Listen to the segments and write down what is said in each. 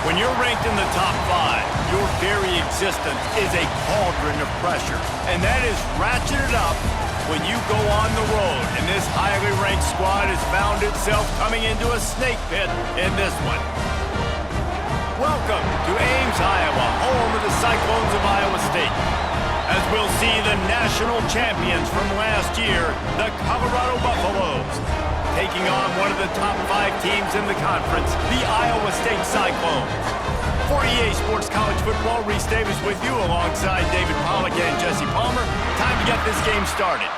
When you're ranked in the top 5, your very existence is a cauldron of pressure. And that is ratcheted up when you go on the road. And this highly ranked squad has found itself coming into a snake pit in this one. Welcome to Ames, Iowa, home of the Cyclones of Iowa State. As we'll see the national champions from last year, the Colorado Buffaloes, taking on one of the top 5 teams in the conference, the Iowa State Cyclones. For EA Sports College Football, Reese Davis with you alongside David Pollack and Jesse Palmer. Time to get this game started.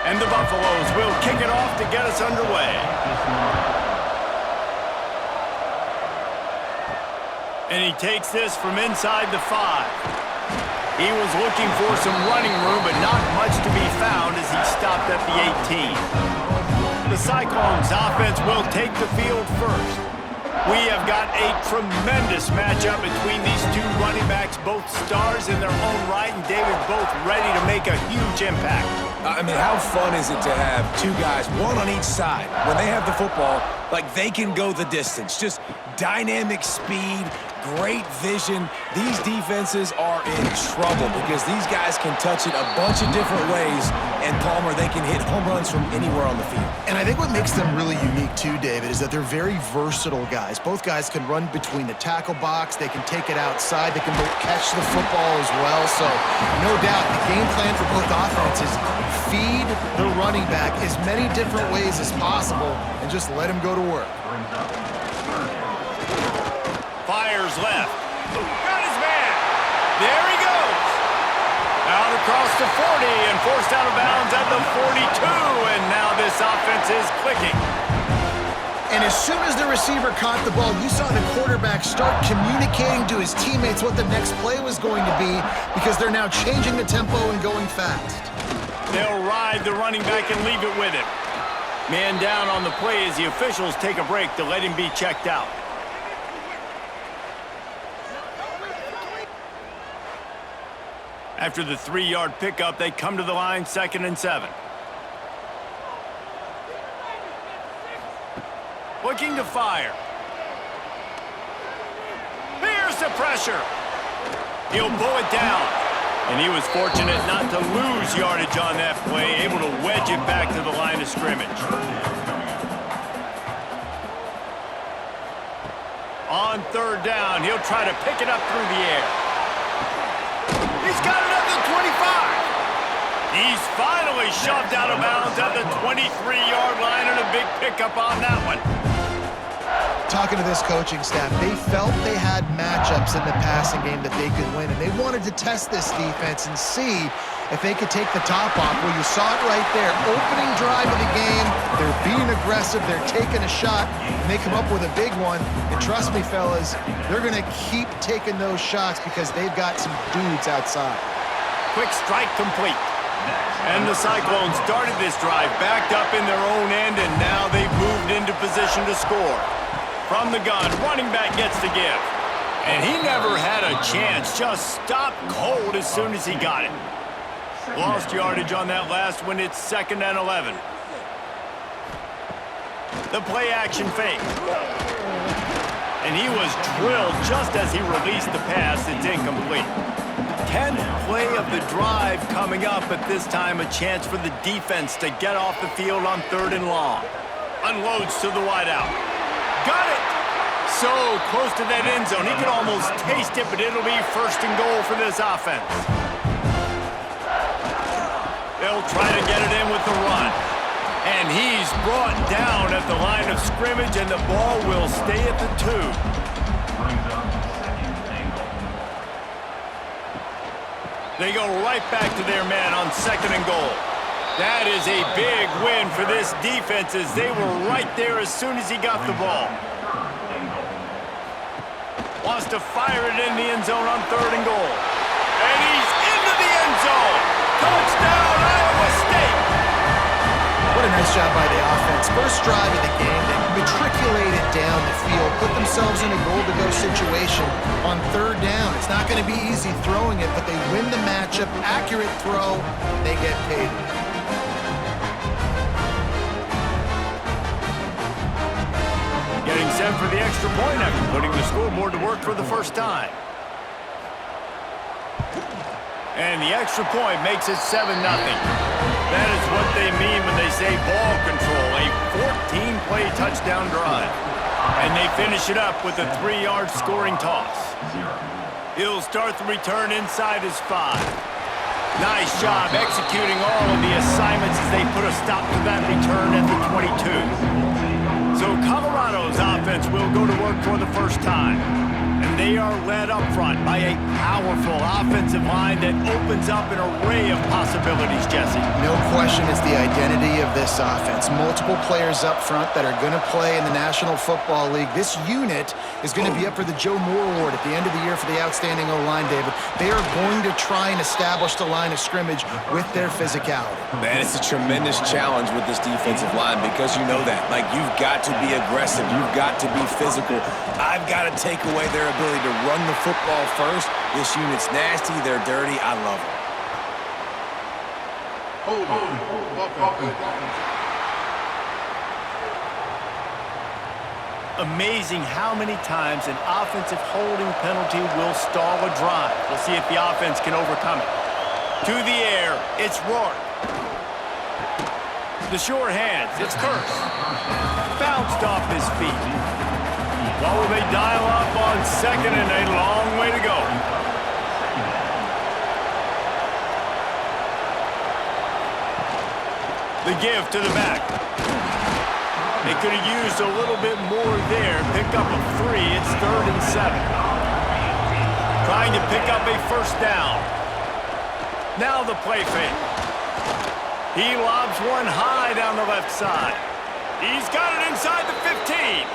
And the Buffaloes will kick it off to get us underway. And he takes this from inside the 5. He was looking for some running room, but not much to be found as he stopped at the 18. The Cyclones offense will take the field first. We have got a tremendous matchup between these two running backs, both stars in their own right, and David, both ready to make a huge impact. I mean, how fun is it to have two guys, one on each side, when they have the football, like they can go the distance. Just dynamic speed, great vision. These defenses are in trouble because these guys can touch it a bunch of different ways, and Palmer, they can hit home runs from anywhere on the field. And I think what makes them really unique too, David, is that they're very versatile guys. Both guys can run between the tackle box, they can take it outside, they can both catch the football as well. So no doubt the game plan for both offenses, feed the running back as many different ways as possible and just let him go to work. Fires left. Got his man. There he goes. Out across the 40 and forced out of bounds at the 42. And now this offense is clicking. And as soon as the receiver caught the ball, you saw the quarterback start communicating to his teammates what the next play was going to be because they're now changing the tempo and going fast. They'll ride the running back and leave it with him. Man down on the play as the officials take a break to let him be checked out. After the 3-yard pickup, they come to the line, 2nd and 7. Looking to fire. Here's the pressure. He'll pull it down. And he was fortunate not to lose yardage on that play, able to wedge it back to the line of scrimmage. On 3rd down, he'll try to pick it up through the air. He's got it at the 25. He's finally shoved out of bounds at the 23-yard line, and a big pickup on that one. Talking to this coaching staff, they felt they had matchups in the passing game that they could win, and they wanted to test this defense and see if they could take the top off. Well, you saw it right there. Opening drive of the game, they're being aggressive, they're taking a shot, and they come up with a big one. And trust me, fellas, they're going to keep taking those shots because they've got some dudes outside. Quick strike complete. And the Cyclones started this drive backed up in their own end, and now they've moved into position to score. From the gun, running back gets the give. And he never had a chance, just stopped cold as soon as he got it. Lost yardage on that last one. It's 2nd and 11. The play action fake. And he was drilled just as he released the pass. It's incomplete. 10th play of the drive coming up, but this time a chance for the defense to get off the field on 3rd and long. Unloads to the wideout. Got it! So close to that end zone. He could almost taste it, but it'll be 1st and goal for this offense. They'll try to get it in with the run. And he's brought down at the line of scrimmage, and the ball will stay at the 2. They go right back to their man on 2nd and goal. That is a big win for this defense as they were right there as soon as he got the ball. Wants to fire it in the end zone on 3rd and goal. And he's into the end zone. Touchdown, Iowa State. What a nice Nice job by the offense. First drive of the game, they matriculated down the field, put themselves in a goal-to-go situation on third down. It's not going to be easy throwing it, but they win the matchup. Accurate throw, they get paid. Getting set for the extra point after putting the scoreboard to work for the first time. And the extra point makes it 7-0. That is what they mean when they say ball control, a 14-play touchdown drive. And they finish it up with a 3-yard scoring toss. He'll start the return inside his 5. Nice job executing all of the assignments as they put a stop to that return at the 22. So Colorado's offense will go to work for the first time. And they are led up front by a powerful offensive line that opens up an array of possibilities, Jesse. No question it's the identity of this offense. Multiple players up front that are going to play in the National Football League. This unit is going to be up for the Joe Moore Award at the end of the year for the outstanding O-line, David. They are going to try and establish the line of scrimmage with their physicality. Man, it's a tremendous challenge with this defensive line because you know that. Like, you've got to be aggressive. You've got to be physical. I've got to take away their ability to run the football first. This unit's nasty. They're dirty. I love it. Amazing how many times an offensive holding penalty will stall a drive. We'll see if the offense can overcome it. To the air, it's Rourke. The sure hands, it's Curse. Bounced off his feet. What will they dial up on second and a long way to go? The give to the back. They could have used a little bit more there. Pick up a 3. It's 3rd and 7. Trying to pick up a first down. Now the play fake. He lobs one high down the left side. He's got it inside the 15.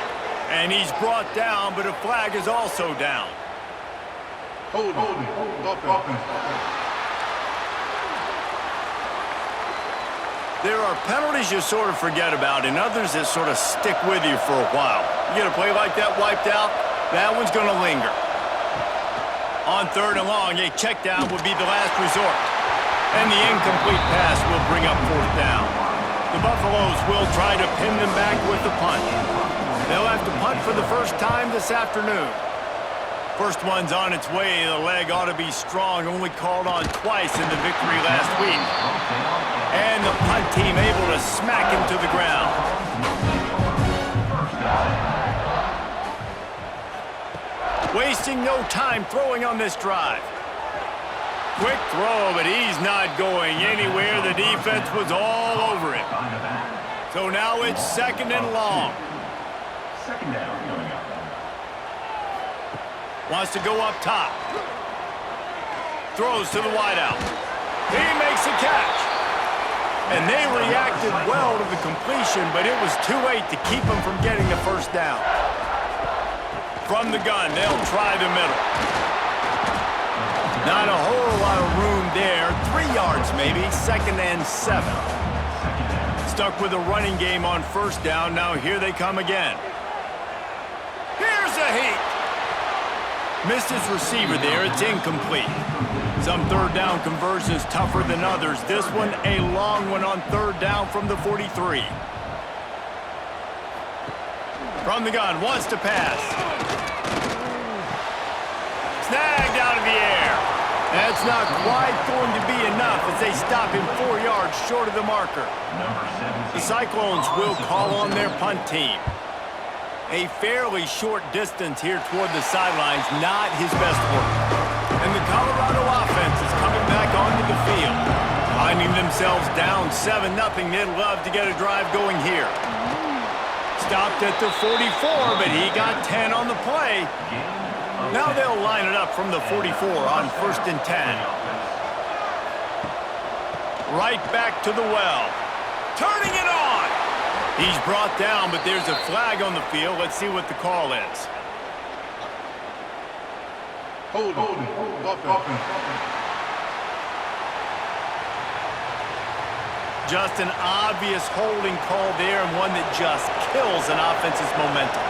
And he's brought down, but a flag is also down. There are penalties you sort of forget about and others that sort of stick with you for a while. You get a play like that wiped out, that one's going to linger. On 3rd and long, a check down would be the last resort. And the incomplete pass will bring up 4th down. The Buffaloes will try to pin them back with the punt. They'll have to punt for the first time this afternoon. First one's on its way. The leg ought to be strong. Only called on twice in the victory last week. And the punt team able to smack him to the ground. Wasting no time throwing on this drive. Quick throw, but he's not going anywhere. The defense was all over it. So now it's 2nd and long. Second down coming up. Wants to go up top. Throws to the wideout. He makes a catch. And they reacted well to the completion, but it was too late to keep them from getting the first down. From the gun, they'll try the middle. Not a whole lot of room there. 3 yards maybe, 2nd and 7. Stuck with a running game on first down. Now here they come again. Here's a heat. Missed his receiver there. It's incomplete. Some 3rd down conversions tougher than others. This one a long one on 3rd down from the 43. From the gun, wants to pass. Snagged out of the air. That's not quite going to be enough as they stop him 4 yards short of the marker. The Cyclones will call on their punt team. A fairly short distance here toward the sidelines, not his best work. And the Colorado offense is coming back onto the field. Finding themselves down 7-0, they'd love to get a drive going here. Stopped at the 44, but he got 10 on the play. Now they'll line it up from the 44 on 1st and 10. Right back to the well. Turning it on! He's brought down, but there's a flag on the field. Let's see what the call is. Just an obvious holding call there, and one that just kills an offense's momentum.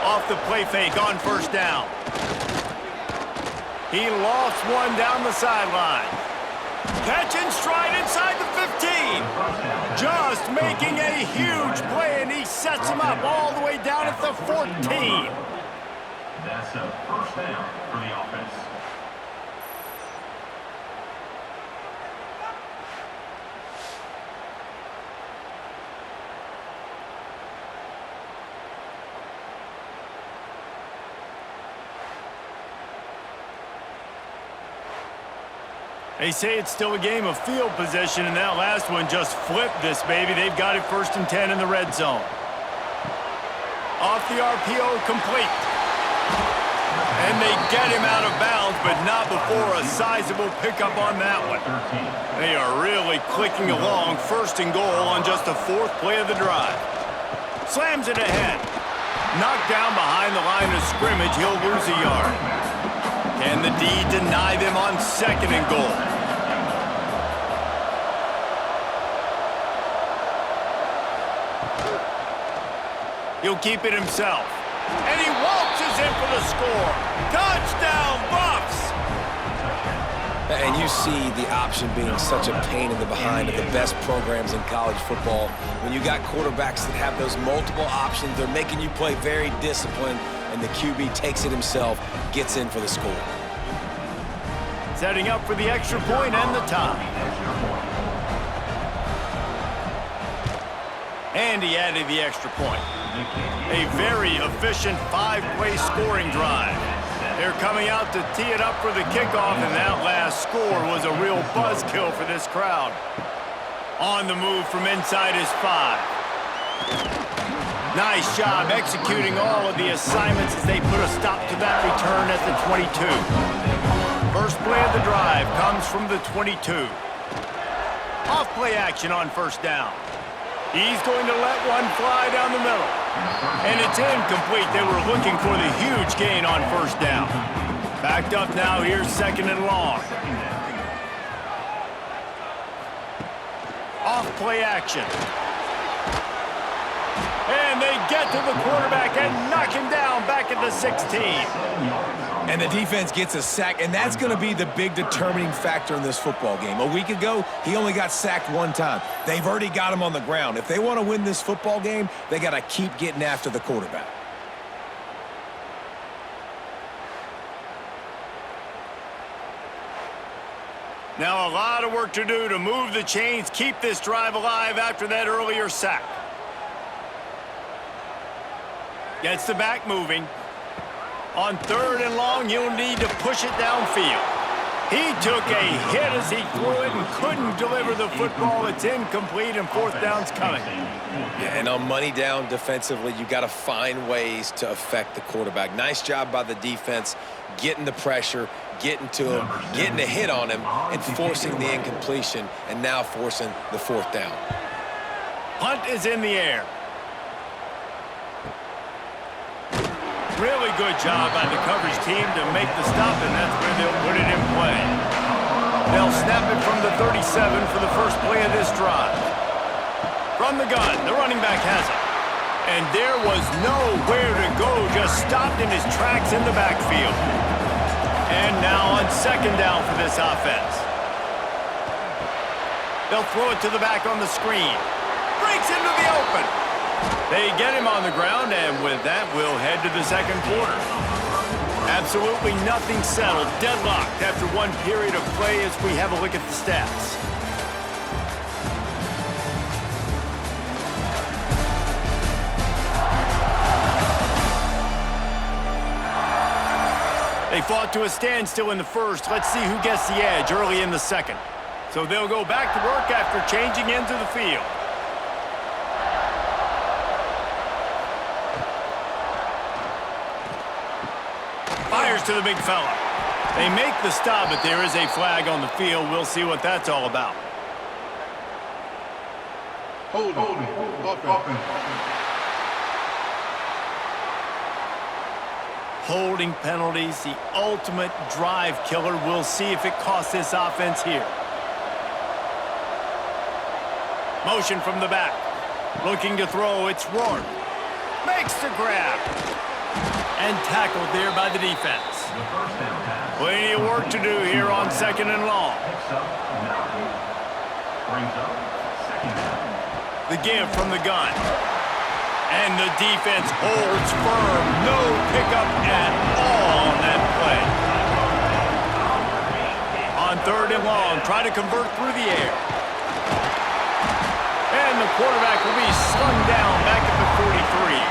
Off the play fake on first down. He lost one down the sideline. Catch and stride inside the 15. Just making a huge play, and he sets him up all the way down at the 14. That's a first down for the offense. They say it's still a game of field position, and that last one just flipped this baby. They've got it 1st and 10 in the red zone. Off the RPO, complete. And they get him out of bounds, but not before a sizable pickup on that one. They are really clicking along, 1st and goal on just the 4th play of the drive. Slams it ahead. Knocked down behind the line of scrimmage, he'll lose a yard. Can the D deny them on 2nd and goal? He'll keep it himself. And he waltzes in for the score. Touchdown, Buffs! And you see the option being such a pain in the behind of the best programs in college football. When you got quarterbacks that have those multiple options, they're making you play very disciplined, and the QB takes it himself, gets in for the score. Setting up for the extra point and the tie. And he added the extra point. A very efficient 5-play scoring drive. They're coming out to tee it up for the kickoff, and that last score was a real buzzkill for this crowd. On the move from inside his 5. Nice job executing all of the assignments as they put a stop to that return at the 22. First play of the drive comes from the 22. Off play action on 1st down. He's going to let one fly down the middle. And it's incomplete. They were looking for the huge gain on 1st down. Backed up now, here's 2nd and long. Off play action. And they get to the quarterback and knock him down back at the 16. And the defense gets a sack, and that's going to be the big determining factor in this football game. A week ago, he only got sacked 1 time. They've already got him on the ground. If they want to win this football game, they got to keep getting after the quarterback. Now a lot of work to do to move the chains, keep this drive alive after that earlier sack. Gets the back moving. On 3rd and long, you'll need to push it downfield. He took a hit as he threw it and couldn't deliver the football. It's incomplete, and 4th down's coming. Yeah, and on money down defensively, you got to find ways to affect the quarterback. Nice job by the defense, getting the pressure, getting to him, getting a hit on him, and forcing the incompletion, and now forcing the 4th down. Punt is in the air. Really good job by the coverage team to make the stop, and that's where they'll put it in play. They'll snap it from the 37 for the first play of this drive. From the gun, the running back has it. And there was nowhere to go, just stopped in his tracks in the backfield. And now on 2nd down for this offense. They'll throw it to the back on the screen. Breaks into the open. They get him on the ground, and with that, we'll head to the 2nd quarter. Absolutely nothing settled, deadlocked after 1 period of play as we have a look at the stats. They fought to a standstill in the 1st. Let's see who gets the edge early in the 2nd. So they'll go back to work after changing into the field. Fires to the big fella. They make the stop, but there is a flag on the field. We'll see what that's all about. Holding. Holding penalties, the ultimate drive killer. We'll see if it costs this offense here. Motion from the back. Looking to throw, it's Rourke. Makes the grab. And tackled there by the defense. The first down pass. Plenty of work to do here on 2nd and long. Picks up 9. Brings up 2nd down. The give from the gun. And the defense holds firm. No pickup at all on that play. On 3rd and long, try to convert through the air. And the quarterback will be slung down back at the 43.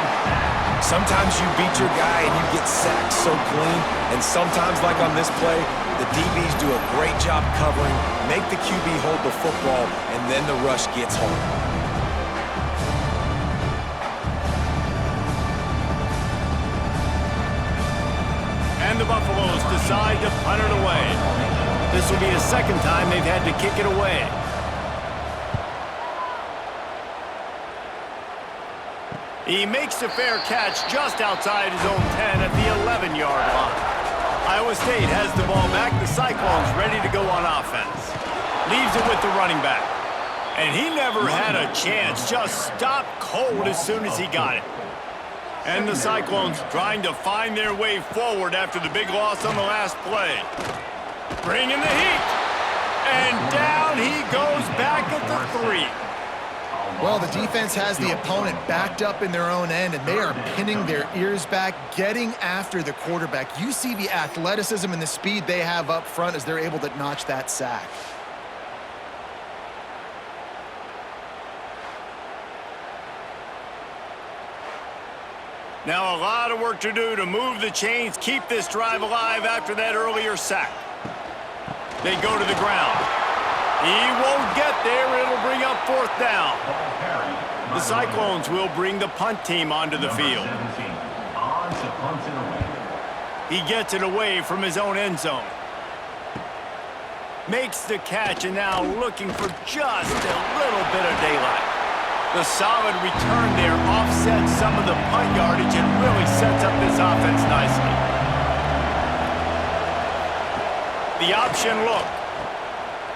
Sometimes you beat your guy and you get sacked so clean, and sometimes, like on this play, the DBs do a great job covering, make the QB hold the football, and then the rush gets home. And the Buffaloes decide to punt it away. This will be the 2nd time they've had to kick it away. He makes a fair catch just outside his own 10 at the 11-yard line. Iowa State has the ball back. The Cyclones ready to go on offense. Leaves it with the running back. And he never had a chance. Just stopped cold as soon as he got it. And the Cyclones trying to find their way forward after the big loss on the last play. Bringing the heat. And down he goes back at the 3. Well, the defense has the opponent backed up in their own end, and they are pinning their ears back, getting after the quarterback. You see the athleticism and the speed they have up front as they're able to notch that sack. Now a lot of work to do to move the chains, keep this drive alive after that earlier sack. They go to the ground. He won't get there. It'll bring up 4th down. The Cyclones will bring the punt team onto the field. He gets it away from his own end zone. Makes the catch and now looking for just a little bit of daylight. The solid return there offsets some of the punt yardage and really sets up this offense nicely. The option look.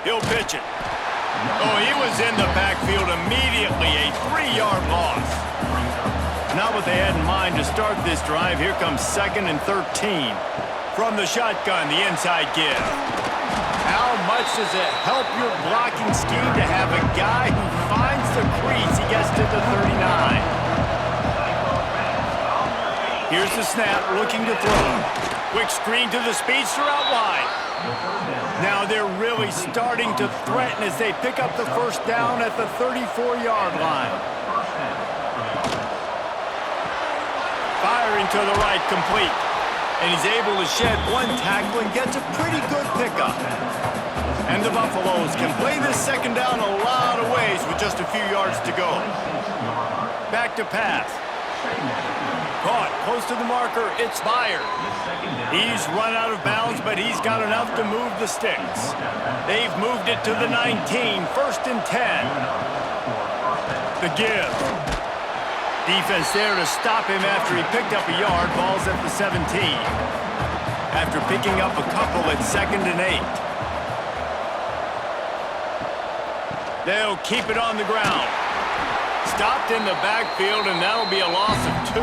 He'll pitch it. Oh, he was in the backfield immediately, a 3-yard loss. Not what they had in mind to start this drive. Here comes 2nd and 13. From the shotgun, the inside give. How much does it help your blocking scheme to have a guy who finds the crease? He gets to the 39. Here's the snap, looking to throw. Quick screen to the speedster out wide. Now they're really starting to threaten as they pick up the 1st down at the 34-yard line. Firing to the right, complete. And he's able to shed one tackle and gets a pretty good pickup. And the Buffaloes can play this 2nd down a lot of ways with just a few yards to go. Back to pass. Caught close to the marker, it's fired. He's run out of bounds, but he's got enough to move the sticks. They've moved it to the 19, 1st and 10. The give. Defense there to stop him after he picked up a yard. Ball's at the 17. After picking up a couple at 2nd and 8. They'll keep it on the ground. Stopped in the backfield, and that'll be a loss of 2.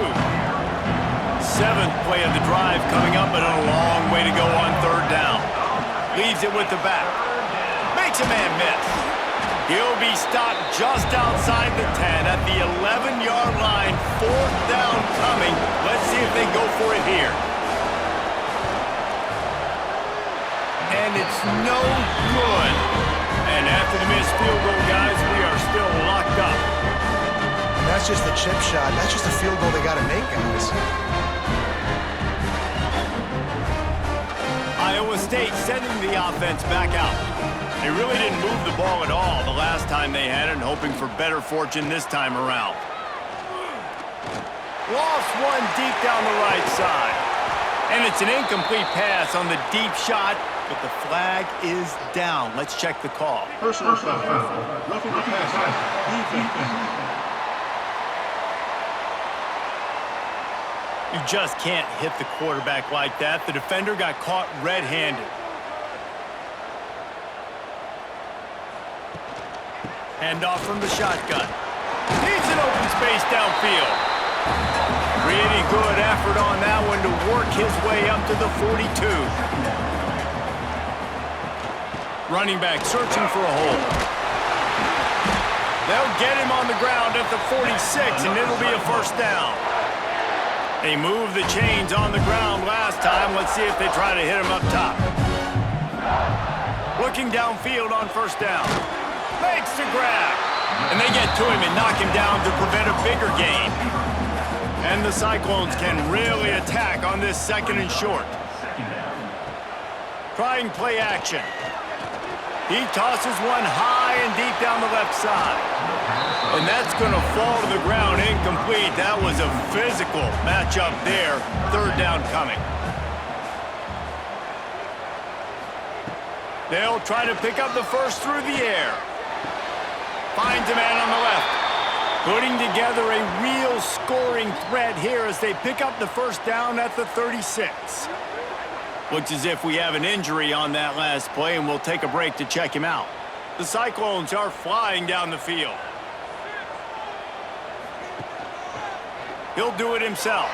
7th play of the drive coming up, but a long way to go on 3rd down. Leaves it with the back. Makes a man miss. He'll be stopped just outside the 10 at the 11-yard line. 4th down coming. Let's see if they go for it here. And it's no good. And after the missed field goal, guys, we are still locked up. And that's just the chip shot. That's just a field goal they got to make, guys. Iowa State sending the offense back out. They really didn't move the ball at all the last time they had it, and hoping for better fortune this time around. Lost one deep down the right side. And it's an incomplete pass on the deep shot, but the flag is down. Let's check the call. Personal foul. Roughing the passer. Defense. You just can't hit the quarterback like that. The defender got caught red-handed. Hand off from the shotgun. Needs an open space downfield. Pretty good effort on that one to work his way up to the 42. Running back searching for a hole. They'll get him on the ground at the 46, and it'll be a first down. They moved the chains on the ground last time. Let's see if they try to hit him up top. Looking downfield on first down. Makes the grab. And they get to him and knock him down to prevent a bigger gain. And the Cyclones can really attack on this second and short. Trying play action. He tosses one high and deep down the left side. And that's going to fall to the ground incomplete. That was a physical matchup there. Third down coming. They'll try to pick up the first through the air. Finds a man on the left. Putting together a real scoring threat here as they pick up the first down at the 36. Looks as if we have an injury on that last play, and we'll take a break to check him out. The Cyclones are flying down the field. He'll do it himself.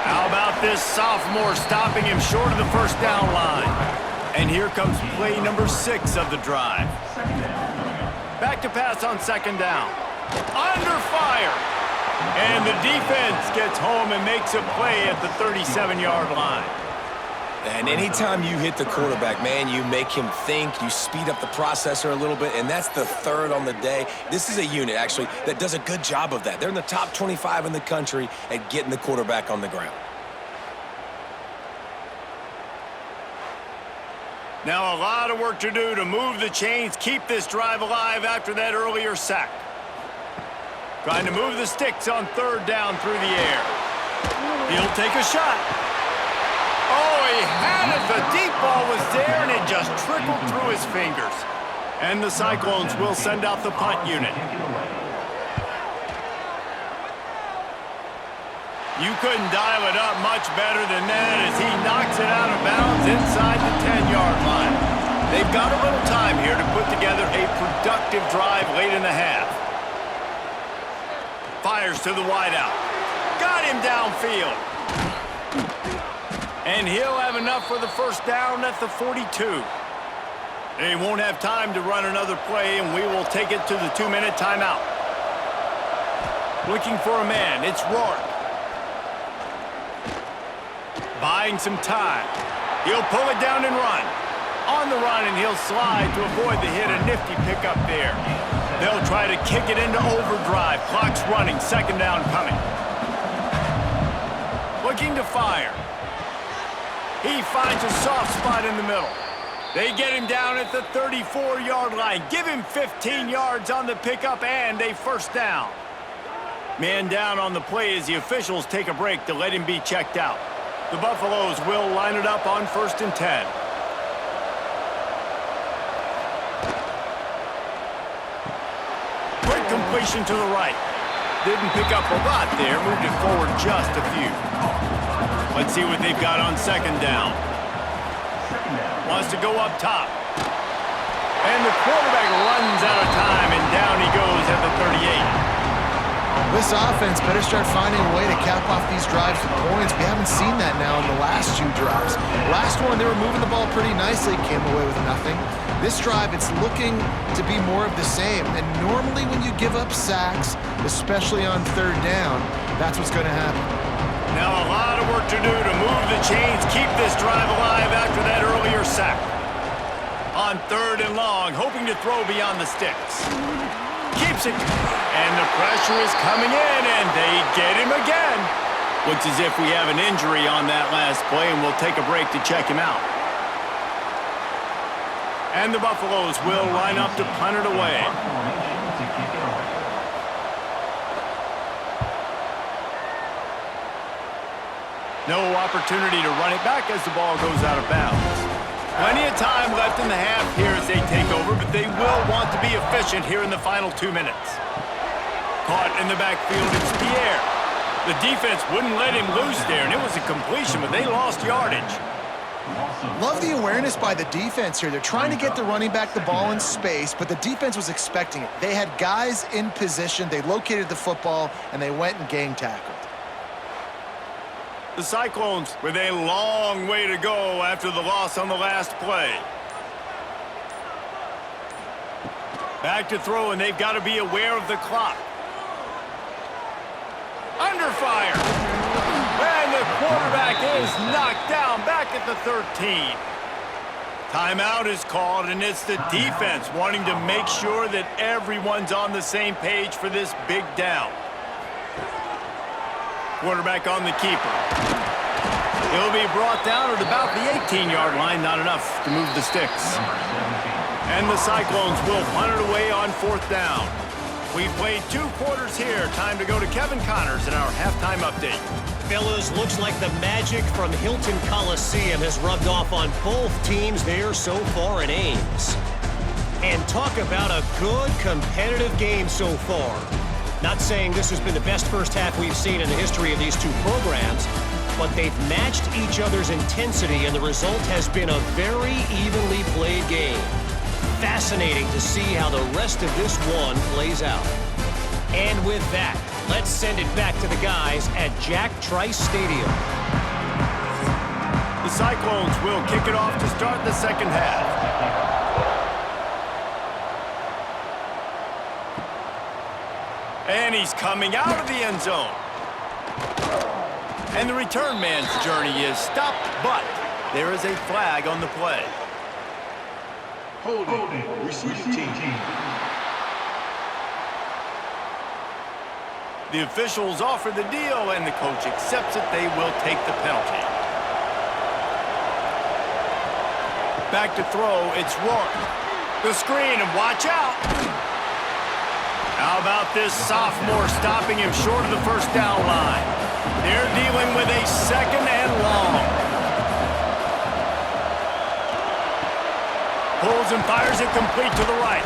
How about this sophomore stopping him short of the first down line? And here comes play number 6 of the drive. Back to pass on second down. Under fire. And the defense gets home and makes a play at the 37-yard line. And anytime you hit the quarterback, man, you make him think, you speed up the processor a little bit, and that's the third on the day. This is a unit, actually, that does a good job of that. They're in the top 25 in the country at getting the quarterback on the ground. Now a lot of work to do to move the chains, keep this drive alive after that earlier sack. Trying to move the sticks on third down through the air. He'll take a shot. Oh, he had it. The deep ball was there, and it just trickled through his fingers. And the Cyclones will send out the punt unit. You couldn't dial it up much better than that as he knocks it out of bounds inside the 10-yard line. They've got a little time here to put together a productive drive late in the half. Fires to the wideout. Got him downfield. And he'll have enough for the first down at the 42. They won't have time to run another play, and we will take it to the 2-minute timeout. Looking for a man, it's Rourke. Buying some time. He'll pull it down and run. On the run, and he'll slide to avoid the hit. A nifty pickup there. They'll try to kick it into overdrive. Clock's running. Second down coming. Looking to fire. He finds a soft spot in the middle. They get him down at the 34-yard line. Give him 15 yards on the pickup and a first down. Man down on the play as the officials take a break to let him be checked out. The Buffaloes will line it up on 1st and 10. Quick completion to the right. Didn't pick up a lot there, moved it forward just a few. Let's see what they've got on second down. Wants to go up top. And the quarterback runs out of time, and down he goes at the 38. This offense better start finding a way to cap off these drives with points. We haven't seen that now in the last 2 drives. Last one, they were moving the ball pretty nicely, came away with nothing. This drive, it's looking to be more of the same. And normally when you give up sacks, especially on third down, that's what's going to happen. Now a lot of work to do to move the chains, keep this drive alive after that earlier sack. On third and long, hoping to throw beyond the sticks. Keeps it, and the pressure is coming in, and they get him again. Looks as if we have an injury on that last play, and we'll take a break to check him out. And the Buffaloes will line up to punt it away. No opportunity to run it back as the ball goes out of bounds. Plenty of time left in the half here as they take over, but they will want to be efficient here in the final 2 minutes. Caught in the backfield, it's Pierre. The defense wouldn't let him loose there, and it was a completion, but they lost yardage. Love the awareness by the defense here. They're trying to get the running back the ball in space, but the defense was expecting it. They had guys in position, they located the football, and they went and gang tackled. The Cyclones with a long way to go after the loss on the last play. Back to throw, and they've got to be aware of the clock. Under fire. And the quarterback is knocked down back at the 13. Timeout is called, and it's the defense wanting to make sure that everyone's on the same page for this big down. Quarterback on the keeper. He'll be brought down at about the 18-yard line, not enough to move the sticks. And the Cyclones will punt it away on 4th down. We've played 2 quarters here. Time to go to Kevin Connors in our halftime update. Fellas, looks like the magic from Hilton Coliseum has rubbed off on both teams there so far in Ames. And talk about a good competitive game so far. Not saying this has been the best first half we've seen in the history of these 2 programs, but they've matched each other's intensity, and the result has been a very evenly played game. Fascinating to see how the rest of this one plays out. And with that, let's send it back to the guys at Jack Trice Stadium. The Cyclones will kick it off to start the second half. And he's coming out of the end zone. And the return man's journey is stopped, but there is a flag on the play. Holding. Receiving team. The officials offer the deal, and the coach accepts it. They will take the penalty. Back to throw, it's Rourke. The screen, and watch out. How about this sophomore stopping him short of the first down line? They're dealing with a 2nd and long. Pulls and fires it complete to the right.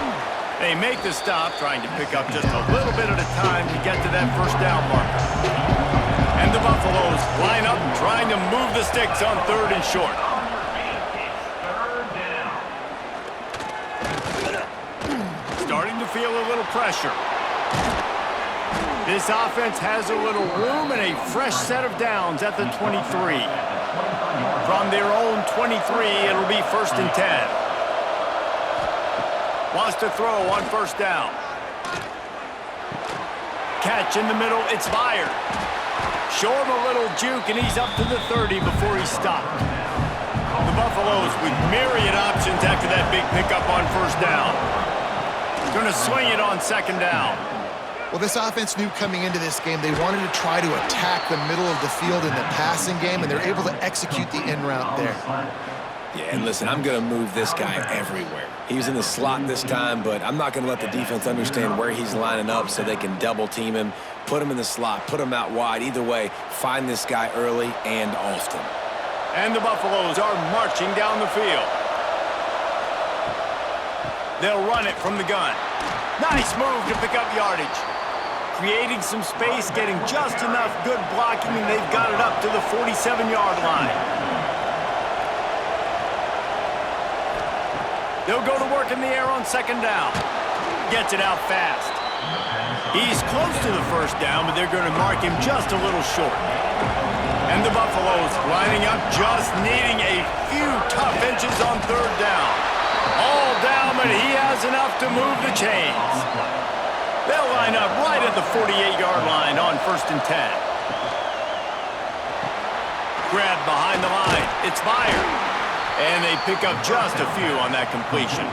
They make the stop, trying to pick up just a little bit at a time to get to that first down marker. And the Buffaloes line up, trying to move the sticks on 3rd and short. Starting to feel a little pressure. This offense has a little room and a fresh set of downs at the 23. From their own 23, it'll be 1st and 10. Wants to throw on 1st down. Catch in the middle, it's fired. Show him a little juke, and he's up to the 30 before he's stopped. The Buffaloes with myriad options after that big pickup on 1st down. Going to swing it on 2nd down. Well, this offense knew coming into this game they wanted to try to attack the middle of the field in the passing game, and they're able to execute the in route there. Yeah, and listen, I'm going to move this guy everywhere. He was in the slot this time, but I'm not going to let the defense understand where he's lining up so they can double team him, put him in the slot, put him out wide. Either way, find this guy early and often. And the Buffaloes are marching down the field. They'll run it from the gun. Nice move to pick up yardage. Creating some space, getting just enough good blocking, and they've got it up to the 47-yard line. They'll go to work in the air on 2nd down. Gets it out fast. He's close to the 1st down, but they're going to mark him just a little short. And the Buffaloes lining up, just needing a few tough inches on 3rd down. All down, but he has enough to move the chains. They'll line up right at the 48-yard line on 1st and 10. Grabbed behind the line. It's fired. And they pick up just a few on that completion.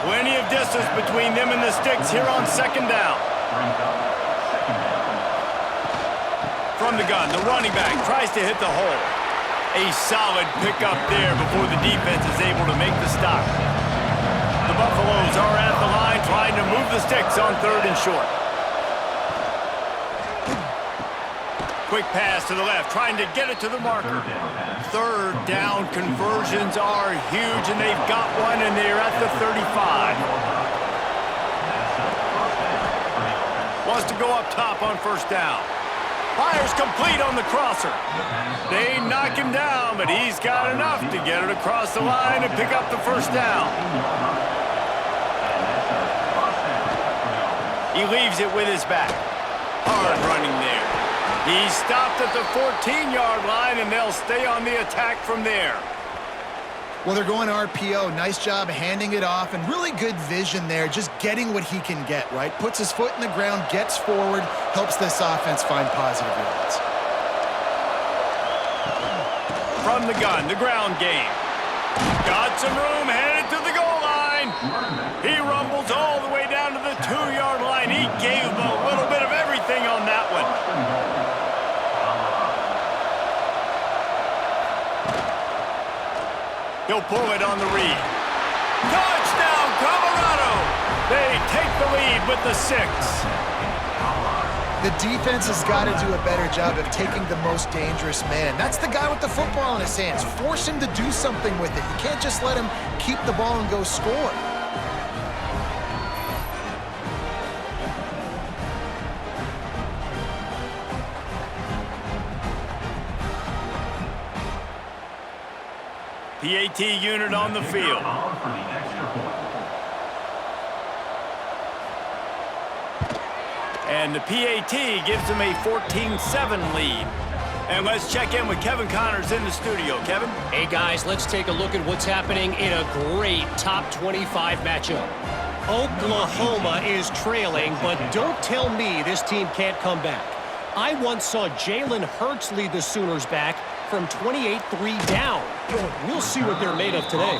Plenty of distance between them and the sticks here on 2nd down. From the gun, the running back tries to hit the hole. A solid pickup there before the defense is able to make the stop. The Buffaloes are at the line trying to move the sticks on 3rd and short. Quick pass to the left, trying to get it to the marker. 3rd down conversions are huge, and they've got one, and they're at the 35. Wants to go up top on 1st down. Fires complete on the crosser. They knock him down, but he's got enough to get it across the line and pick up the first down. He leaves it with his back. Hard running there. He's stopped at the 14-yard line, and they'll stay on the attack from there. Well, they're going RPO. Nice job handing it off, and really good vision there, just getting what he can get, right? Puts his foot in the ground, gets forward, helps this offense find positive yards. From the gun, the ground game. Got some room, headed to the goal line. He rumbles all the way down to the 2-yard line. He gave a little bit of everything on that one. He'll pull it on the read. Touchdown, Colorado! They take the lead with the 6. The defense has got to do a better job of taking the most dangerous man. That's the guy with the football in his hands. Force him to do something with it. You can't just let him keep the ball and go score. PAT unit on the field. And the PAT gives them a 14-7 lead. And let's check in with Kevin Connors in the studio. Kevin? Hey, guys, let's take a look at what's happening in a great top 25 matchup. Oklahoma is trailing, but don't tell me this team can't come back. I once saw Jalen Hurts lead the Sooners back from 28-3 down. We'll see what they're made of today.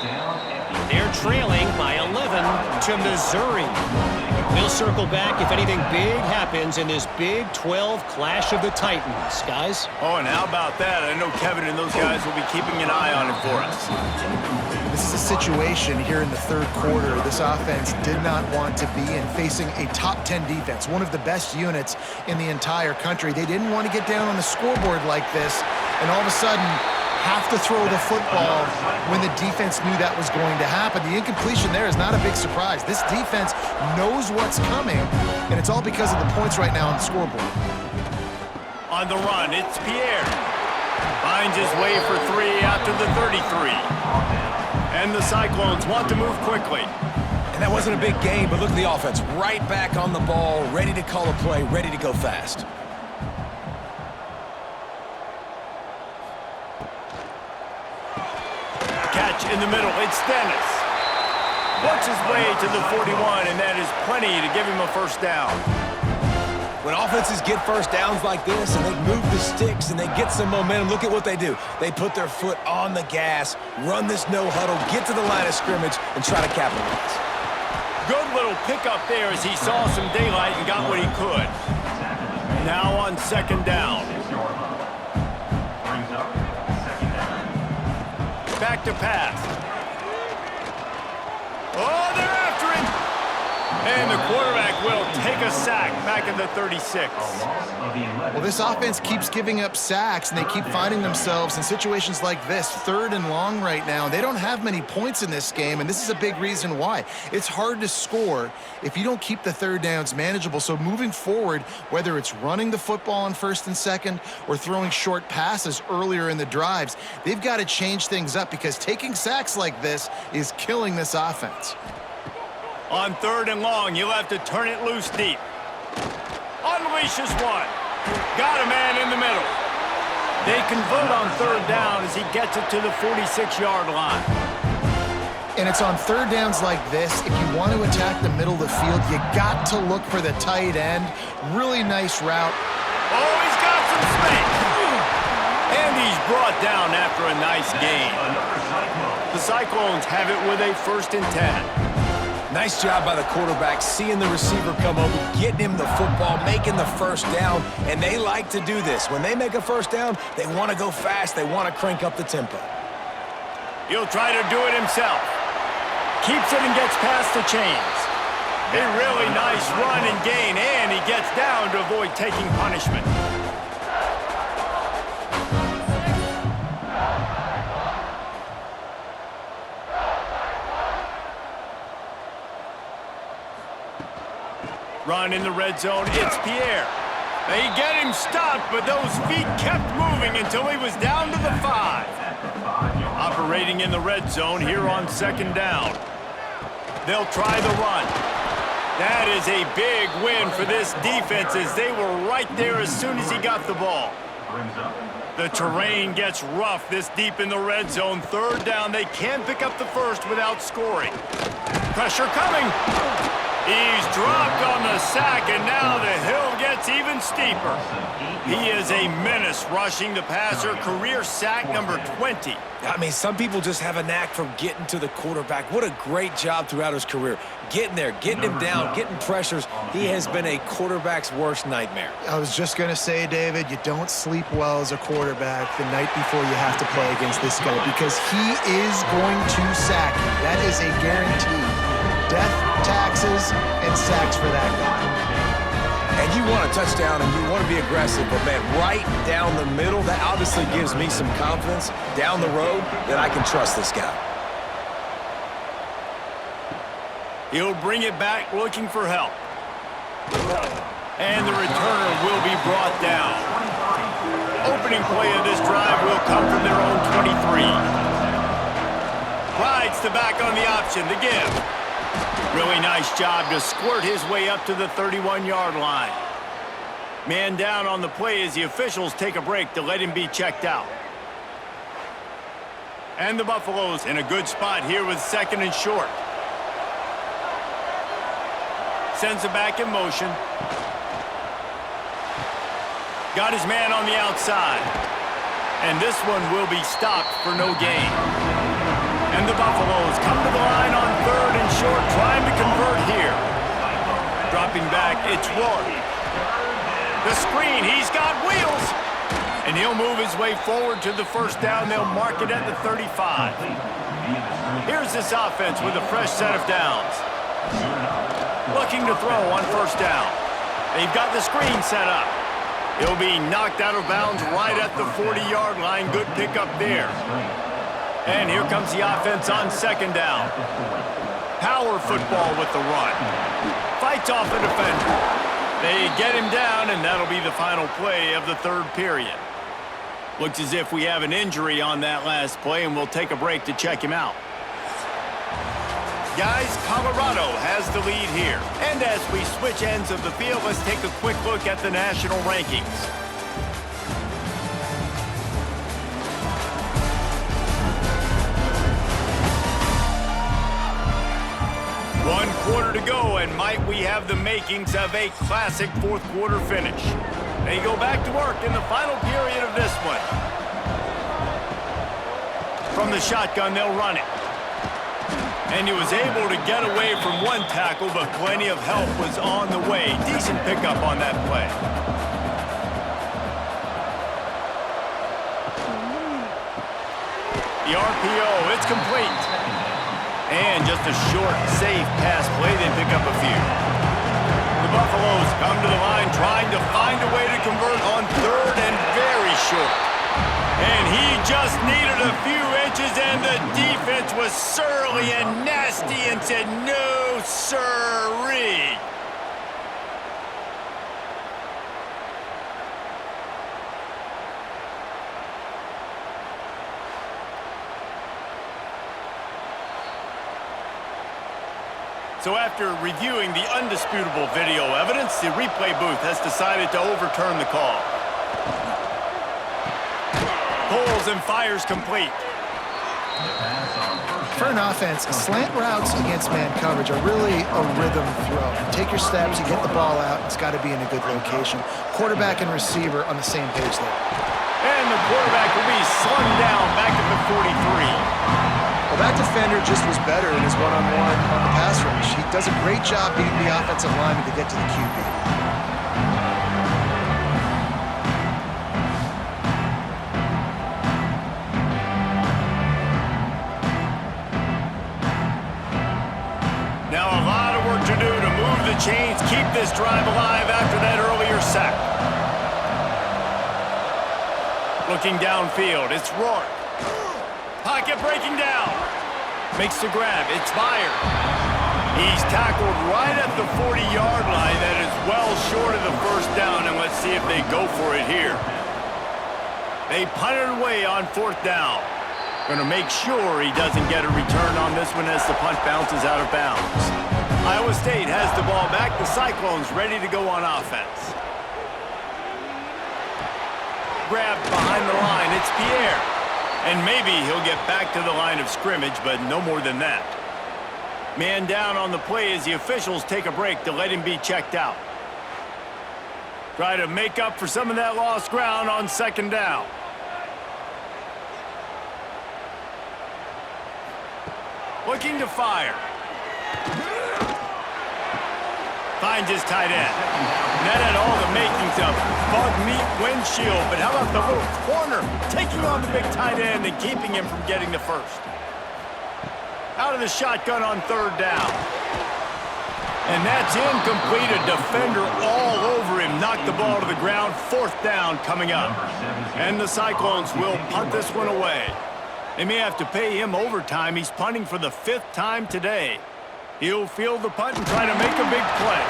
They're trailing by 11 to Missouri. We'll circle back if anything big happens in this Big 12 Clash of the Titans, guys. Oh, and how about that? I know Kevin and those guys will be keeping an eye on it for us. This is a situation here in the third quarter this offense did not want to be in, facing a top 10 defense, one of the best units in the entire country. They didn't want to get down on the scoreboard like this and all of a sudden have to throw the football when the defense knew that was going to happen. The incompletion there is not a big surprise. This defense knows what's coming, and it's all because of the points right now on the scoreboard. On the run, it's Pierre. Finds his way for 3 out to the 33. And the Cyclones want to move quickly. And that wasn't a big gain, but look at the offense. Right back on the ball, ready to call a play, ready to go fast. Catch in the middle, it's Dennis. Works his way to the 41, and that is plenty to give him a first down. When offenses get first downs like this and they move the sticks and they get some momentum, look at what they do. They put their foot on the gas, run this no huddle, get to the line of scrimmage, and try to capitalize. Good little pickup there as he saw some daylight and got what he could. Now on second down. Back to pass. Oh, they're after him. And the quarterback will take a sack back in the 36. Well, this offense keeps giving up sacks, and they keep finding themselves in situations like this, 3rd and long right now. They don't have many points in this game, and this is a big reason why. It's hard to score if you don't keep the third downs manageable. So moving forward, whether it's running the football on 1st and 2nd or throwing short passes earlier in the drives, they've got to change things up because taking sacks like this is killing this offense. On 3rd and long, you'll have to turn it loose deep. Unleashes one. Got a man in the middle. They convert on 3rd down as he gets it to the 46-yard line. And it's on 3rd downs like this, if you want to attack the middle of the field, you got to look for the tight end. Really nice route. Oh, he's got some space. And he's brought down after a nice gain. The Cyclones have it with a 1st and 10. Nice job by the quarterback, seeing the receiver come over, getting him the football, making the first down, and they like to do this. When they make a first down, they want to go fast. They want to crank up the tempo. He'll try to do it himself. Keeps it and gets past the chains. A really nice run and gain, and he gets down to avoid taking punishment. Run in the red zone, it's Pierre. They get him stopped, but those feet kept moving until he was down to the 5. Operating in the red zone here on 2nd down. They'll try the run. That is a big win for this defense as they were right there as soon as he got the ball. The terrain gets rough this deep in the red zone. 3rd down, they can pick up the first without scoring. Pressure coming. He's dropped on the sack, and now the hill gets even steeper. He is a menace rushing the passer. Career sack number 20. I mean, some people just have a knack for getting to the quarterback. What a great job throughout his career. Getting there, getting him down, getting pressures. He has been a quarterback's worst nightmare. I was just going to say, David, you don't sleep well as a quarterback the night before you have to play against this guy because he is going to sack you. That is a guarantee. Death, taxes, and sacks for that guy. And you want a touchdown and you want to be aggressive, but man, right down the middle, that obviously gives me some confidence down the road that I can trust this guy. He'll bring it back looking for help. And the returner will be brought down. Opening play of this drive will come from their own 23. Rides the back on the option, the give. Really nice job to squirt his way up to the 31-yard line. Man down on the play as the officials take a break to let him be checked out. And the Buffaloes in a good spot here with 2nd and short. Sends it back in motion. Got his man on the outside. And this one will be stopped for no gain. And the Buffaloes come to the line on 3rd and short, trying to convert here. Dropping back, it's Rourke. The screen, he's got wheels. And he'll move his way forward to the 1st down. They'll mark it at the 35. Here's this offense with a fresh set of downs. Looking to throw on 1st down. They've got the screen set up. He'll be knocked out of bounds right at the 40-yard line. Good pickup there. And here comes the offense on 2nd down. Power football with the run. Fights off a defender. They get him down, and that'll be the final play of the 3rd period. Looks as if we have an injury on that last play, and we'll take a break to check him out. Guys, Colorado has the lead here. And as we switch ends of the field, let's take a quick look at the national rankings. One quarter to go, and might we have the makings of a classic 4th quarter finish. They go back to work in the final period of this one. From the shotgun, they'll run it. And he was able to get away from one tackle, but plenty of help was on the way. Decent pickup on that play. The RPO, it's complete. And just a short, safe pass play, they pick up a few. The Buffaloes come to the line trying to find a way to convert on 3rd and very short. And he just needed a few inches, and the defense was surly and nasty and said, no, sirree. So after reviewing the undisputable video evidence, the replay booth has decided to overturn the call. Pulls and fires complete. For an offense, slant routes against man coverage are really a rhythm throw. You take your steps, you get the ball out, it's got to be in a good location. Quarterback and receiver on the same page there. And the quarterback will be slung down back at the 43. Well, that defender just was better in his one-on-one on the pass rush. He does a great job beating the offensive lineman to get to the QB. Now a lot of work to do to move the chains, keep this drive alive after that earlier sack. Looking downfield, it's Rourke. Pocket breaking down. Makes the grab. It's fired. He's tackled right at the 40-yard line. That is well short of the first down, and let's see if they go for it here. They punt it away on 4th down. Going to make sure he doesn't get a return on this one as the punt bounces out of bounds. Iowa State has the ball back. The Cyclones ready to go on offense. Grabbed behind the line. It's Pierre. And maybe he'll get back to the line of scrimmage, but no more than that. Man down on the play as the officials take a break to let him be checked out. Try to make up for some of that lost ground on 2nd down. Looking to fire. Finds his tight end. That had all the makings of bug meat windshield, but how about the little corner taking on the big tight end and keeping him from getting the first? Out of the shotgun on 3rd down. And that's incomplete. A defender all over him. Knocked the ball to the ground. 4th down coming up. And the Cyclones will punt this one away. They may have to pay him overtime. He's punting for the 5th time today. He'll field the punt and try to make a big play.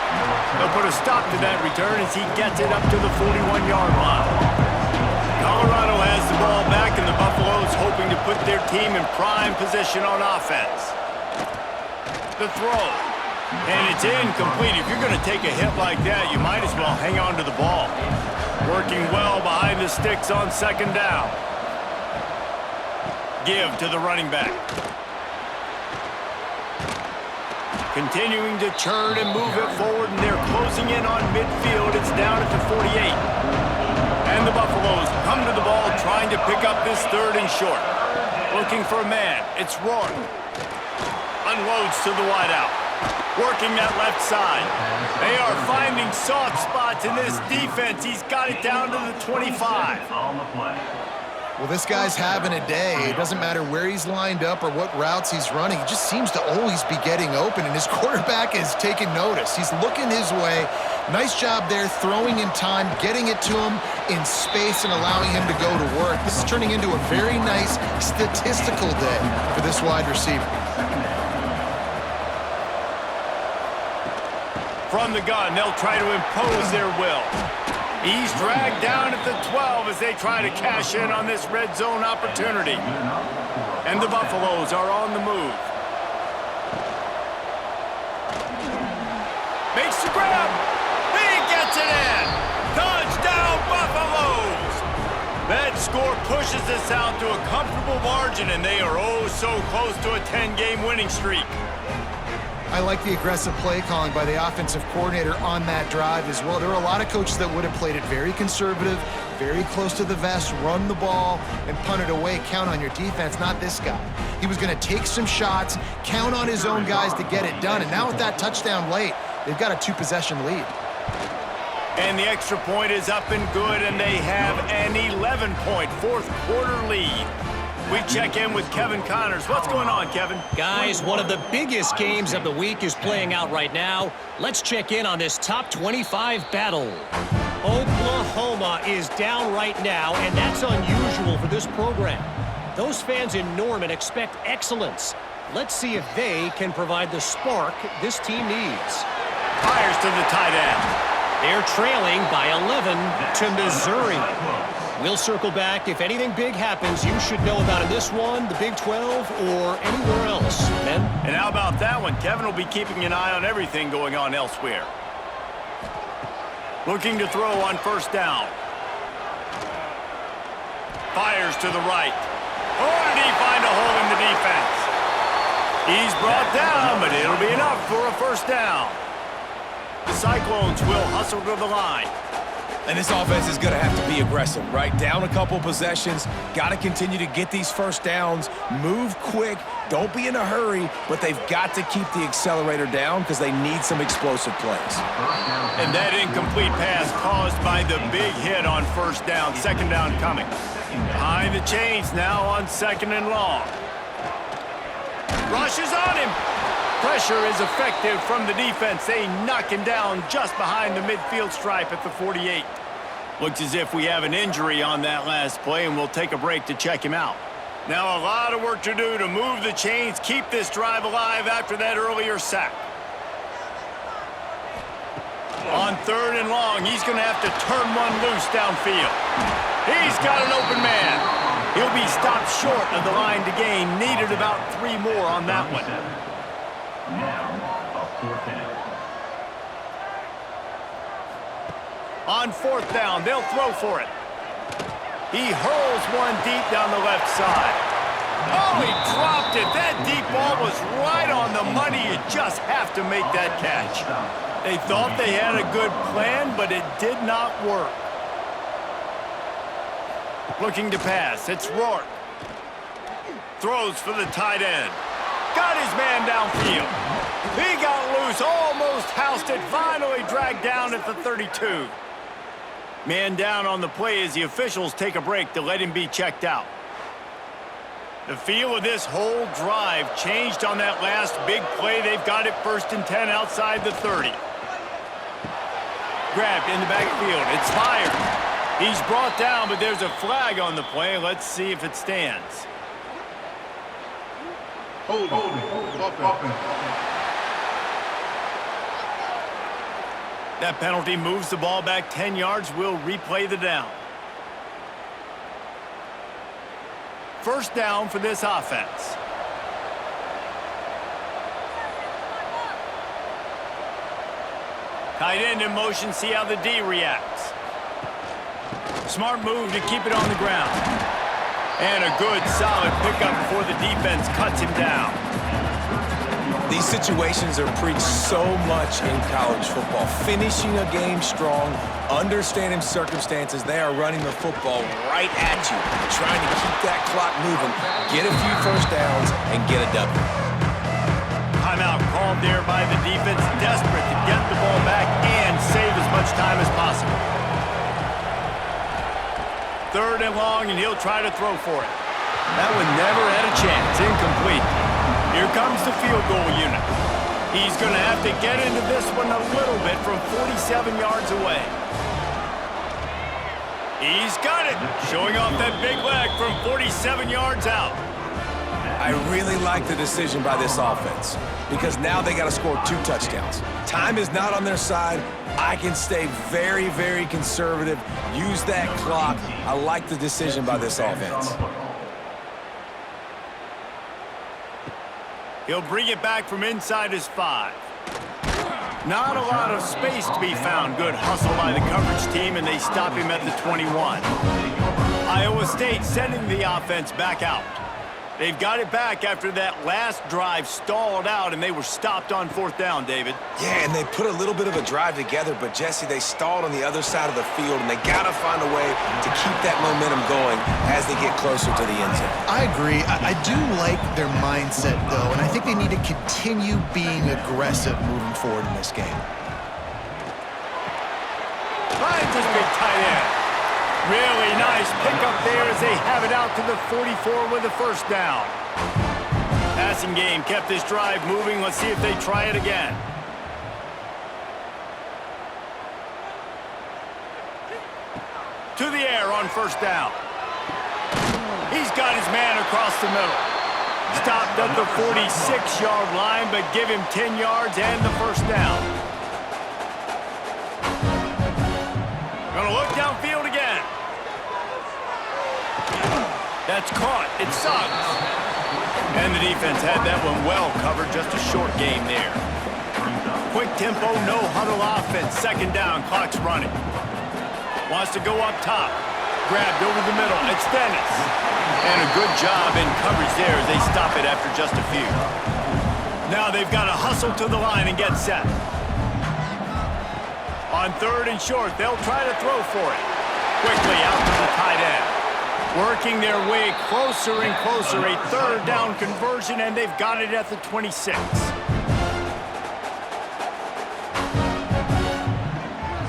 They'll put a stop to that return as he gets it up to the 41-yard line. Colorado has the ball back, and the Buffaloes hoping to put their team in prime position on offense. The throw. And it's incomplete. If you're going to take a hit like that, you might as well hang on to the ball. Working well behind the sticks on 2nd down. Give to the running back. Continuing to churn and move it forward, and they're closing in on midfield. It's down at the 48. And the Buffaloes come to the ball, trying to pick up this 3rd and short. Looking for a man. It's Rourke. Unloads to the wideout. Working that left side. They are finding soft spots in this defense. He's got it down to the 25. On the play. Well, this guy's having a day. It doesn't matter where he's lined up or what routes he's running. He just seems to always be getting open, and his quarterback is taking notice. He's looking his way. Nice job there, throwing in time, getting it to him in space and allowing him to go to work. This is turning into a very nice statistical day for this wide receiver. From the gun, they'll try to impose their will. He's dragged down at the 12 as they try to cash in on this red zone opportunity. And the Buffaloes are on the move. Makes the grab. He gets it in. Touchdown, Buffaloes. That score pushes us out to a comfortable margin, and they are oh so close to a 10-game winning streak. I like the aggressive play calling by the offensive coordinator on that drive as well. There are a lot of coaches that would have played it very conservative, very close to the vest, run the ball, and punt it away. Count on your defense, not this guy. He was going to take some shots, count on his own guys to get it done. And now with that touchdown late, they've got a 2-possession lead. And the extra point is up and good, and they have an 11-point fourth-quarter lead. We check in with Kevin Connors. What's going on, Kevin? Guys, one of the biggest games of the week is playing out right now. Let's check in on this top 25 battle. Oklahoma is down right now, and that's unusual for this program. Those fans in Norman expect excellence. Let's see if they can provide the spark this team needs. Fires to the tight end. They're trailing by 11 to Missouri. We'll circle back. If anything big happens, you should know about in this one, the Big 12, or anywhere else. Ben? And how about that one? Kevin will be keeping an eye on everything going on elsewhere. Looking to throw on 1st down. Fires to the right. Oh, did he find a hole in the defense? He's brought down, but it'll be enough for a 1st down. The Cyclones will hustle to the line. And this offense is going to have to be aggressive, right? Down a couple possessions, got to continue to get these 1st downs, move quick, don't be in a hurry, but they've got to keep the accelerator down because they need some explosive plays. And that incomplete pass caused by the big hit on 1st down, 2nd down coming. Behind the chains now on 2nd and long. Rushes on him. Pressure is effective from the defense. They knock him down just behind the midfield stripe at the 48. Looks as if we have an injury on that last play, and we'll take a break to check him out. Now a lot of work to do to move the chains, keep this drive alive after that earlier sack. On 3rd and long, he's going to have to turn one loose downfield. He's got an open man. He'll be stopped short of the line to gain. Needed about 3 more on that one. Now, a 4th down. On 4th down, they'll throw for it. He hurls one deep down the left side. Oh, he dropped it. That deep ball was right on the money. You just have to make that catch. They thought they had a good plan, but it did not work. Looking to pass. It's Rourke. Throws for the tight end. Got his man downfield. He got loose, almost housed it, finally dragged down at the 32. Man down on the play as the officials take a break to let him be checked out. The feel of this whole drive changed on that last big play. They've got it 1st and 10 outside the 30. Grabbed in the backfield. It's fired. He's brought down, but there's a flag on the play. Let's see if it stands. Hold it. That penalty moves the ball back 10 yards. We'll replay the down. 1st down for this offense. Tight end in motion, see how the D reacts. Smart move to keep it on the ground. And a good, solid pickup before the defense cuts him down. These situations are preached so much in college football. Finishing a game strong, understanding circumstances. They are running the football right at you, trying to keep that clock moving, get a few 1st downs, and get a W. Timeout called there by the defense, desperate to get the ball back and save as much time as possible. 3rd and long, and he'll try to throw for it. That one never had a chance. Incomplete. Here comes the field goal unit. He's going to have to get into this one a little bit from 47 yards away. He's got it. Showing off that big leg from 47 yards out. I really like the decision by this offense because now they got to score 2 touchdowns. Time is not on their side. I can stay very, very conservative. Use that clock. I like the decision by this offense. He'll bring it back from inside his 5. Not a lot of space to be found. Good hustle by the coverage team, and they stop him at the 21. Iowa State sending the offense back out. They've got it back after that last drive stalled out, and they were stopped on 4th down, David. Yeah, and they put a little bit of a drive together, but, Jesse, they stalled on the other side of the field, and they got to find a way to keep that momentum going as they get closer to the end zone. I agree. I do like their mindset, though, and I think they need to continue being aggressive moving forward in this game. Finds his big tight end. Really nice pickup there as they have it out to the 44 with a 1st down. Passing game kept this drive moving. Let's see if they try it again. To the air on 1st down. He's got his man across the middle. Stopped at the 46-yard line, but give him 10 yards and the 1st down. Gonna look downfield again. That's caught. It sucks. And the defense had that one well covered. Just a short game there. Quick tempo, no huddle offense. 2nd down, clock's running. Wants to go up top. Grabbed over the middle. It's Dennis. And a good job in coverage there as they stop it after just a few. Now they've got to hustle to the line and get set. On 3rd and short, they'll try to throw for it. Quickly out to the tight end. Working their way closer and closer. A 3rd down conversion, and they've got it at the 26.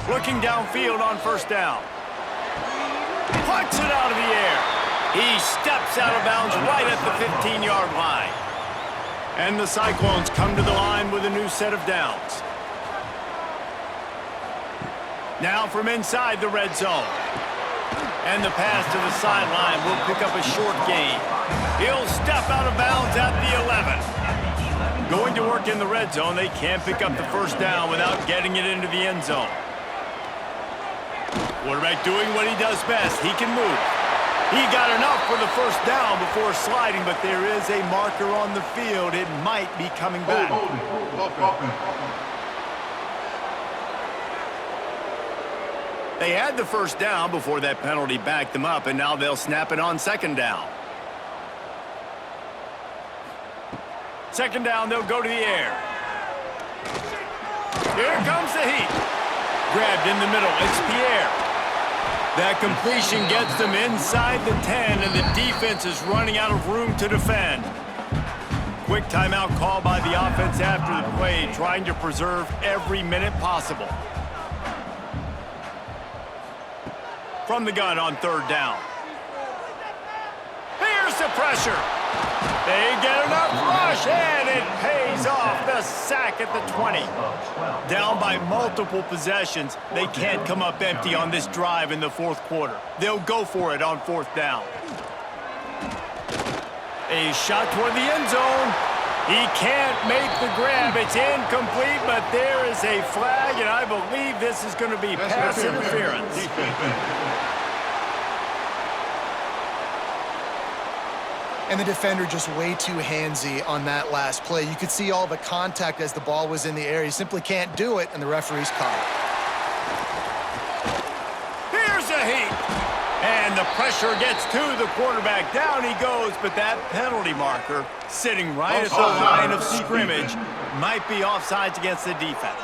Looking downfield on 1st down. Puts it out of the air. He steps out of bounds right at the 15-yard line. And the Cyclones come to the line with a new set of downs. Now from inside the red zone. And the pass to the sideline will pick up a short gain. He'll step out of bounds at the 11. Going to work in the red zone, they can't pick up the first down without getting it into the end zone. Quarterback doing what he does best. He can move. He got enough for the first down before sliding, but there is a marker on the field. It might be coming back. They had the first down before that penalty backed them up, and now they'll snap it on second down. Second down, they'll go to the air. Here comes the heat. Grabbed in the middle, it's Pierre. That completion gets them inside the 10, and the defense is running out of room to defend. Quick timeout call by the offense after the play, trying to preserve every minute possible. From the gun on third down. Here's the pressure. They get enough rush, and it pays off. The sack at the 20. Down by multiple possessions, they can't come up empty on this drive in the fourth quarter. They'll go for it on fourth down. A shot toward the end zone. He can't make the grab. It's incomplete, but there is a flag, and I believe this is going to be pass interference. And the defender just way too handsy on that last play. You could see all the contact as the ball was in the air. He simply can't do it, and the referee's caught it. Here's a heat. And the pressure gets to the quarterback. Down he goes, but that penalty marker sitting right at the line of scrimmage might be offsides against the defense.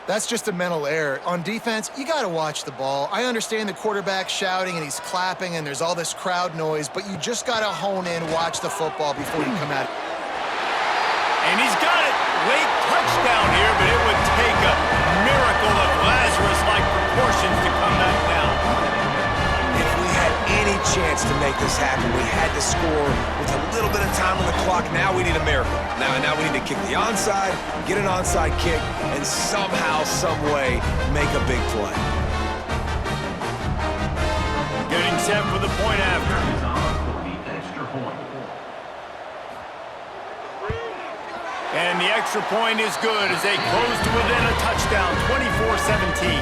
That's just a mental error. On defense, you got to watch the ball. I understand the quarterback shouting and he's clapping and there's all this crowd noise, but you just got to hone in, watch the football before you come out. And he's got it. Late touchdown here, but it would take a miracle of Lazarus-like proportions to come back down. If we had any chance to make this happen, we had to score with a little bit of time on the clock. Now we need a miracle. Now we need to kick the onside, get an onside kick, and somehow, some way, make a big play. Getting set for the point after. And the extra point is good as they close to within a touchdown, 24-17.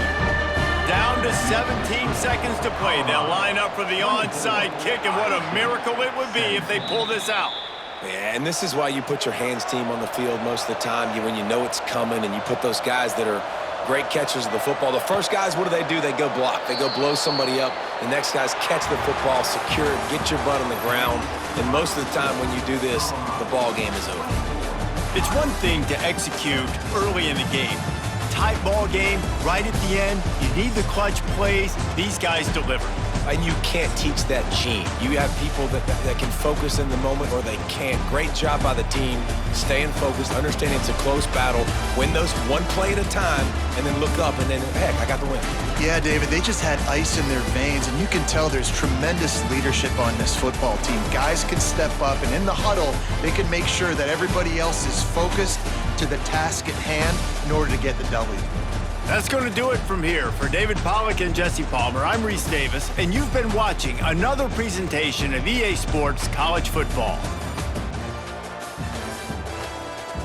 Down to 17 seconds to play. They'll line up for the onside kick, and what a miracle it would be if they pull this out. Yeah, and this is why you put your hands team on the field most of the time, when you know it's coming, and you put those guys that are great catchers of the football. The first guys, what do? They go block. They go blow somebody up. The next guys catch the football, secure it, get your butt on the ground. And most of the time when you do this, the ball game is over. It's one thing to execute early in the game. Tight ball game, right at the end, you need the clutch plays. These guys deliver. And you can't teach that gene. You have people that can focus in the moment or they can't. Great job by the team, staying focused, understanding it's a close battle, win those one play at a time, and then look up and then, heck, I got the win. Yeah, David, they just had ice in their veins, and you can tell there's tremendous leadership on this football team. Guys can step up, and in the huddle, they can make sure that everybody else is focused to the task at hand in order to get the W. That's going to do it from here. For David Pollack and Jesse Palmer, I'm Reese Davis, and you've been watching another presentation of EA Sports College Football.